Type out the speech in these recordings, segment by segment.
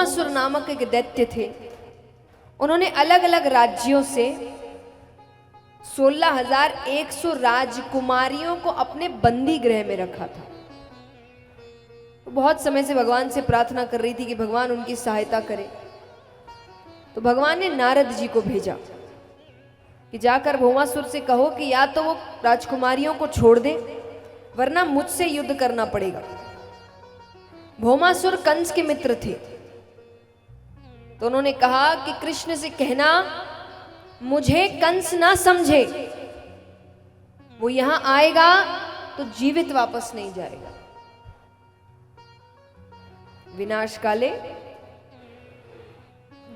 भौमासुर नामक एक दैत्य थे। उन्होंने अलग अलग राज्यों से 16,100 राजकुमारियों को अपने बंदी गृह में रखा था। तो बहुत समय से भगवान से प्रार्थना कर रही थी कि भगवान उनकी सहायता करें। तो भगवान ने नारद जी को भेजा कि जाकर भौमासुर से कहो कि या तो वो राजकुमारियों को छोड़ दे, वरना मुझसे युद्ध करना पड़ेगा। भौमासुर कंस के मित्र थे, तो उन्होंने कहा कि कृष्ण से कहना मुझे कंस ना समझे, वो यहां आएगा तो जीवित वापस नहीं जाएगा। विनाश काले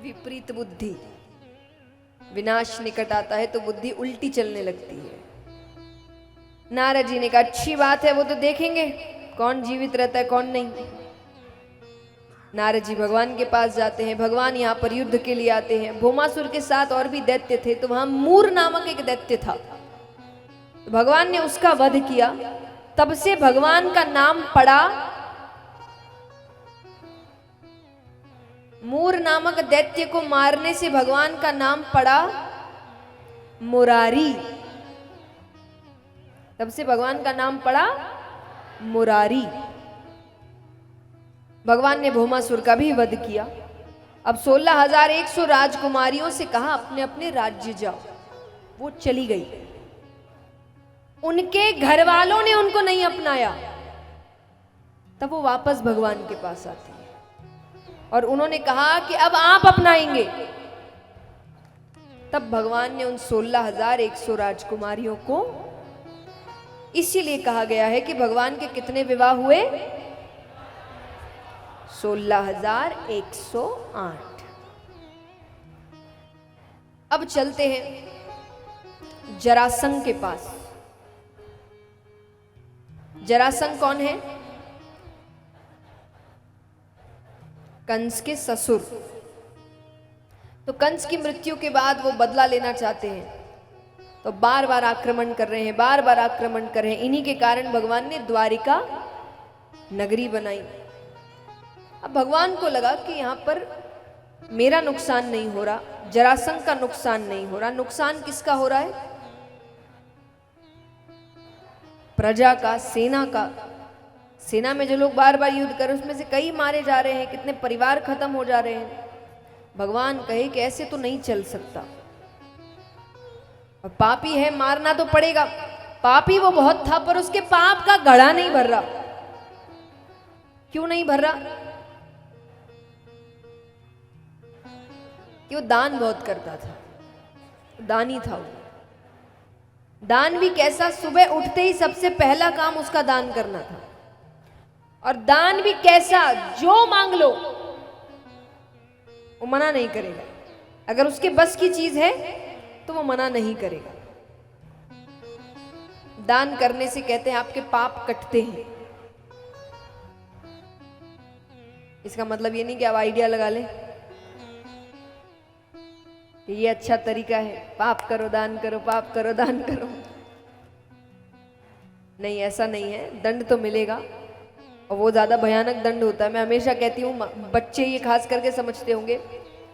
विपरीत बुद्धि, विनाश निकट आता है तो बुद्धि उल्टी चलने लगती है। नारद जी ने कहा अच्छी बात है, वो तो देखेंगे कौन जीवित रहता है कौन नहीं। नारद जी भगवान के पास जाते हैं। भगवान यहाँ पर युद्ध के लिए आते हैं। भौमासुर के साथ और भी दैत्य थे, तो वहां मूर नामक एक दैत्य था। तो भगवान ने उसका वध किया। तब से भगवान का नाम पड़ा, मूर नामक दैत्य को मारने से भगवान का नाम पड़ा मुरारी। तब से भगवान का नाम पड़ा मुरारी। भगवान ने भौमासुर का भी वध किया। अब 16,100 राजकुमारियों से कहा अपने अपने राज्य जाओ। वो चली गई। उनके घर वालों ने उनको नहीं अपनाया। तब वो वापस भगवान के पास आती है और उन्होंने कहा कि अब आप अपनाएंगे। तब भगवान ने उन 16,100 राजकुमारियों को, इसीलिए कहा गया है कि भगवान के कितने विवाह हुए? 16,108। अब चलते हैं जरासंध के पास। जरासंध कौन है? कंस के ससुर। तो कंस की मृत्यु के बाद वो बदला लेना चाहते हैं, तो बार बार आक्रमण कर रहे हैं, बार बार आक्रमण कर रहे हैं। इन्हीं के कारण भगवान ने द्वारिका नगरी बनाई। अब भगवान को लगा कि यहां पर मेरा नुकसान नहीं हो रहा, जरासंध का नुकसान नहीं हो रहा। नुकसान किसका हो रहा है? प्रजा का, सेना का। सेना में जो लोग बार बार युद्ध कर रहे हैं उसमें से कई मारे जा रहे हैं, कितने परिवार खत्म हो जा रहे हैं। भगवान कहे कि ऐसे तो नहीं चल सकता, और पापी है मारना तो पड़ेगा। पापी वो बहुत था, पर उसके पाप का घड़ा नहीं भर रहा। क्यों नहीं भर रहा? कि वो दान बहुत करता था, दानी था वो। दान भी कैसा? सुबह उठते ही सबसे पहला काम उसका दान करना था। और दान भी कैसा? जो मांग लो वो मना नहीं करेगा। अगर उसके बस की चीज है तो वो मना नहीं करेगा। दान करने से कहते हैं आपके पाप कटते हैं। इसका मतलब ये नहीं कि आप आइडिया लगा लें कि ये अच्छा तरीका है, पाप करो दान करो, पाप करो दान करो। नहीं, ऐसा नहीं है। दंड तो मिलेगा, और वो ज्यादा भयानक दंड होता है। मैं हमेशा कहती हूँ, बच्चे ये खास करके समझते होंगे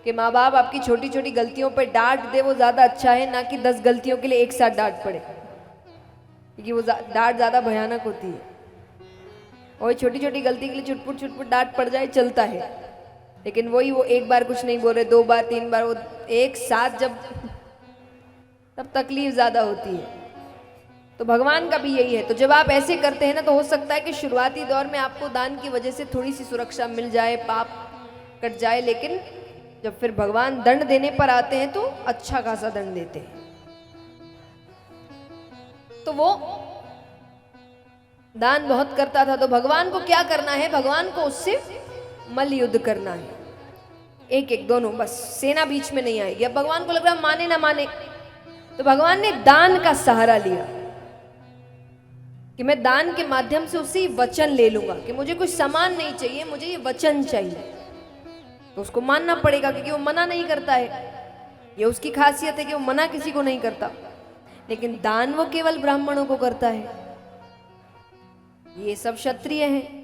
कि माँ बाप आपकी छोटी छोटी गलतियों पर डांट दे, वो ज्यादा अच्छा है, ना कि 10 गलतियों के लिए एक साथ डांट पड़े, क्योंकि वो डांट ज्यादा भयानक होती है। और छोटी छोटी गलती के लिए चुटपुट चुटपुट डांट पड़ जाए चलता है, लेकिन वही वो एक बार कुछ नहीं बोल रहे, 2 बार 3 बार, वो एक साथ जब, तब तकलीफ ज्यादा होती है। तो भगवान का भी यही है। तो जब आप ऐसे करते हैं ना, तो हो सकता है कि शुरुआती दौर में आपको दान की वजह से थोड़ी सी सुरक्षा मिल जाए, पाप कट जाए, लेकिन जब फिर भगवान दंड देने पर आते हैं तो अच्छा खासा दंड देते हैं। तो वो दान बहुत करता था। तो भगवान को क्या करना है? भगवान को उससे मल्ल युद्ध करना है, एक एक दोनों, बस सेना बीच में नहीं आएगी। अब भगवान को लग रहा माने ना माने, तो भगवान ने दान का सहारा लिया कि मैं दान के माध्यम से उससे वचन ले लूंगा कि मुझे कुछ सामान नहीं चाहिए, मुझे ये वचन चाहिए। तो उसको मानना पड़ेगा, क्योंकि वो मना नहीं करता है। ये उसकी खासियत है कि वो मना किसी को नहीं करता, लेकिन दान वो केवल ब्राह्मणों को करता है। ये सब क्षत्रिय हैं।